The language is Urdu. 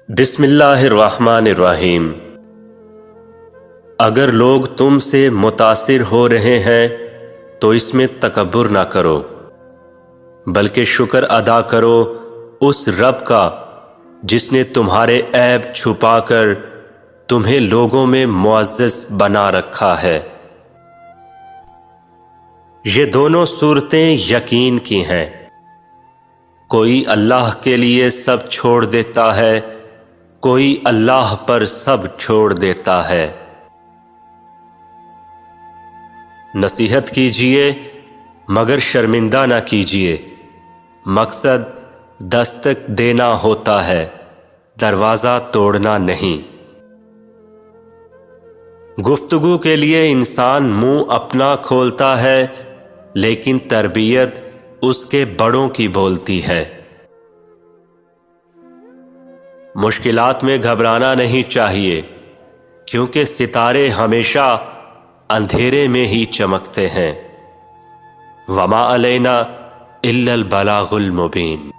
بسم اللہ الرحمن الرحیم۔ اگر لوگ تم سے متاثر ہو رہے ہیں تو اس میں تکبر نہ کرو، بلکہ شکر ادا کرو اس رب کا جس نے تمہارے عیب چھپا کر تمہیں لوگوں میں معزز بنا رکھا ہے۔ یہ دونوں صورتیں یقین کی ہیں۔ کوئی اللہ کے لیے سب چھوڑ دیتا ہے، کوئی اللہ پر سب چھوڑ دیتا ہے۔ نصیحت کیجئے مگر شرمندہ نہ کیجئے، مقصد دستک دینا ہوتا ہے، دروازہ توڑنا نہیں۔ گفتگو کے لیے انسان منہ اپنا کھولتا ہے، لیکن تربیت اس کے بڑوں کی بولتی ہے۔ مشکلات میں گھبرانا نہیں چاہیے، کیونکہ ستارے ہمیشہ اندھیرے میں ہی چمکتے ہیں۔ وما علینا الا البلاغ المبین۔